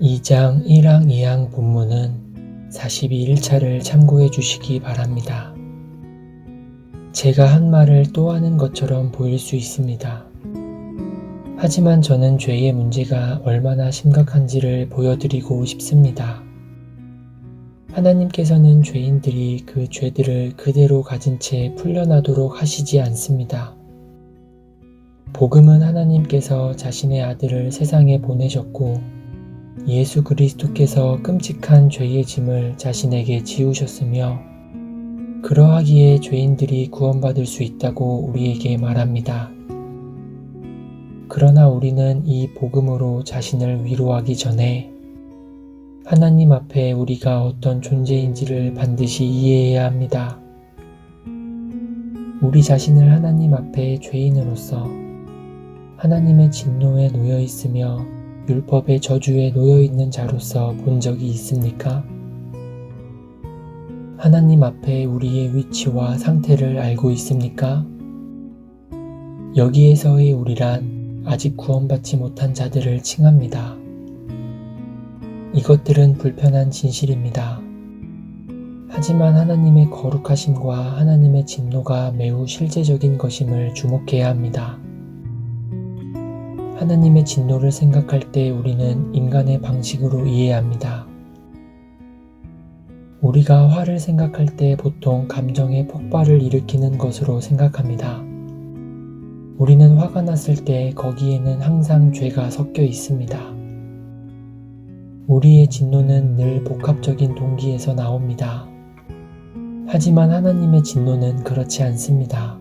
(2장 1항 2항) 본문은 42일차를 참고해 주시기 바랍니다. 제가 한 말을 또 하는 것처럼 보일 수 있습니다. 하지만 저는 죄의 문제가 얼마나 심각한지를 보여드리고 싶습니다. 하나님께서는 죄인들이 그 죄들을 그대로 가진 채 풀려나도록 하시지 않습니다. 복음은 하나님께서 자신의 아들을 세상에 보내셨고 예수 그리스도께서 끔찍한 죄의 짐을 자신에게 지우셨으며 그러하기에 죄인들이 구원받을 수 있다고 우리에게 말합니다. 그러나 우리는 이 복음으로 자신을 위로하기 전에 하나님 앞에 우리가 어떤 존재인지를 반드시 이해해야 합니다. 우리 자신을 하나님 앞에 죄인으로서 하나님의 진노에 놓여 있으며 율법의 저주에 놓여있는 자로서 본 적이 있습니까? 하나님 앞에 우리의 위치와 상태를 알고 있습니까? 여기에서의 우리란 아직 구원받지 못한 자들을 칭합니다. 이것들은 불편한 진실입니다. 하지만 하나님의 거룩하심과 하나님의 진노가 매우 실제적인 것임을 주목해야 합니다. 하나님의 진노를 생각할 때 우리는 인간의 방식으로 이해합니다. 우리가 화를 생각할 때 보통 감정의 폭발을 일으키는 것으로 생각합니다. 우리는 화가 났을 때 거기에는 항상 죄가 섞여 있습니다. 우리의 진노는 늘 복합적인 동기에서 나옵니다. 하지만 하나님의 진노는 그렇지 않습니다.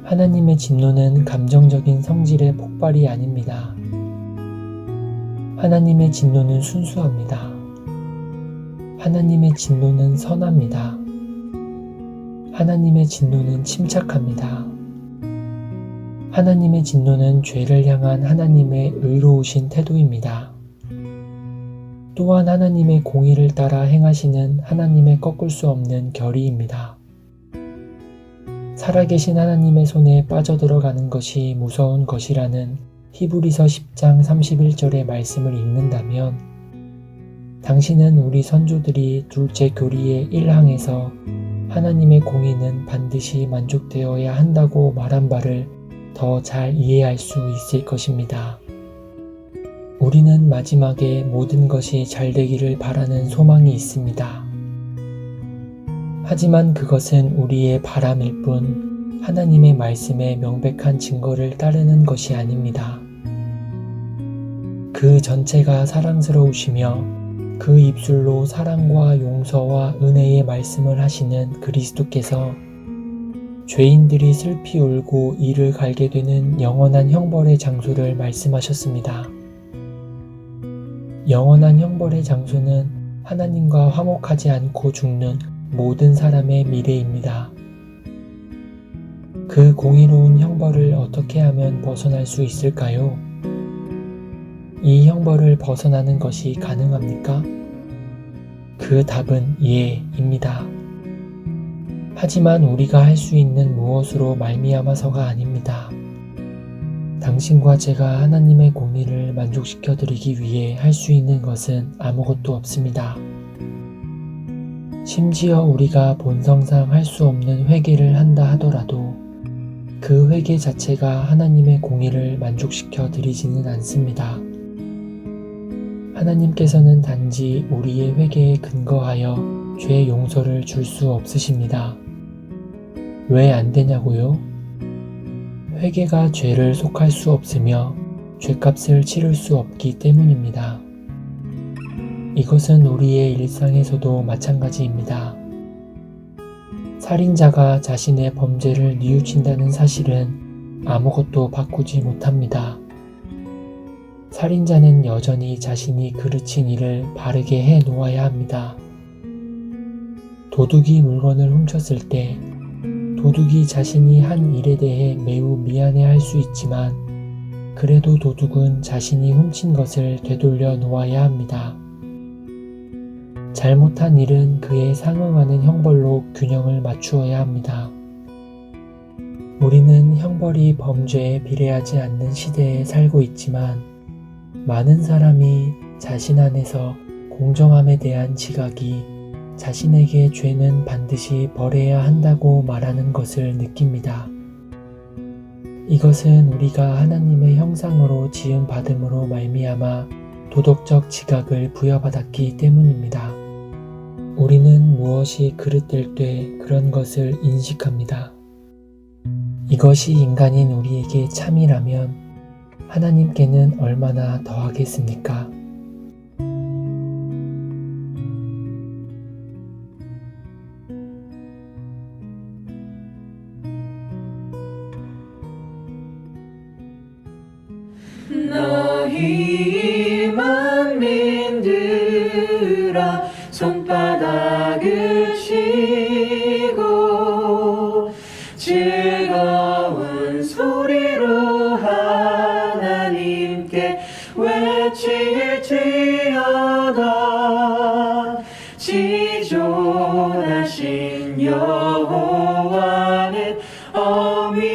하나님의 진노는 감정적인 성질의 폭발이 아닙니다. 하나님의 진노는 순수합니다. 하나님의 진노는 선합니다. 하나님의 진노는 침착합니다. 하나님의 진노는 죄를 향한 하나님의 의로우신 태도입니다. 또한 하나님의 공의를 따라 행하시는 하나님의 꺾을 수 없는 결의입니다. 살아계신 하나님의 손에 빠져들어가는 것이 무서운 것이라는 히브리서 10장 31절의 말씀을 읽는다면 당신은 우리 선조들이 둘째 교리의 1항에서 하나님의 공의는 반드시 만족되어야 한다고 말한 바를 더 잘 이해할 수 있을 것입니다. 우리는 마지막에 모든 것이 잘 되기를 바라는 소망이 있습니다. 하지만 그것은 우리의 바람일 뿐 하나님의 말씀에 명백한 증거를 따르는 것이 아닙니다. 그 전체가 사랑스러우시며 그 입술로 사랑과 용서와 은혜의 말씀을 하시는 그리스도께서 죄인들이 슬피 울고 이를 갈게 되는 영원한 형벌의 장소를 말씀하셨습니다. 영원한 형벌의 장소는 하나님과 화목하지 않고 죽는 모든 사람의 미래입니다. 그 공의로운 형벌을 어떻게 하면 벗어날 수 있을까요? 이 형벌을 벗어나는 것이 가능합니까? 그 답은 예입니다. 하지만 우리가 할 수 있는 무엇으로 말미암아서가 아닙니다. 당신과 제가 하나님의 공의를 만족시켜 드리기 위해 할 수 있는 것은 아무것도 없습니다. 심지어 우리가 본성상 할 수 없는 회개를 한다 하더라도 그 회개 자체가 하나님의 공의를 만족시켜 드리지는 않습니다. 하나님께서는 단지 우리의 회개에 근거하여 죄 용서를 줄 수 없으십니다. 왜 안 되냐고요? 회개가 죄를 속할 수 없으며 죄값을 치를 수 없기 때문입니다. 이것은 우리의 일상에서도 마찬가지입니다. 살인자가 자신의 범죄를 뉘우친다는 사실은 아무것도 바꾸지 못합니다. 살인자는 여전히 자신이 그르친 일을 바르게 해 놓아야 합니다. 도둑이 물건을 훔쳤을 때 도둑이 자신이 한 일에 대해 매우 미안해할 수 있지만 그래도 도둑은 자신이 훔친 것을 되돌려 놓아야 합니다. 잘못한 일은 그에 상응하는 형벌로 균형을 맞추어야 합니다. 우리는 형벌이 범죄에 비례하지 않는 시대에 살고 있지만 많은 사람이 자신 안에서 공정함에 대한 지각이 자신에게 죄는 반드시 벌해야 한다고 말하는 것을 느낍니다. 이것은 우리가 하나님의 형상으로 지음 받음으로 말미암아 도덕적 지각을 부여받았기 때문입니다. 우리는 무엇이 그릇될 때 그런 것을 인식합니다. 이것이 인간인 우리에게 참이라면 하나님께는 얼마나 더하겠습니까? 너희 만민들아 손바닥을 치고 즐거운 소리로 하나님께 외칠지어다. 지존하신 여호와는 어미하시고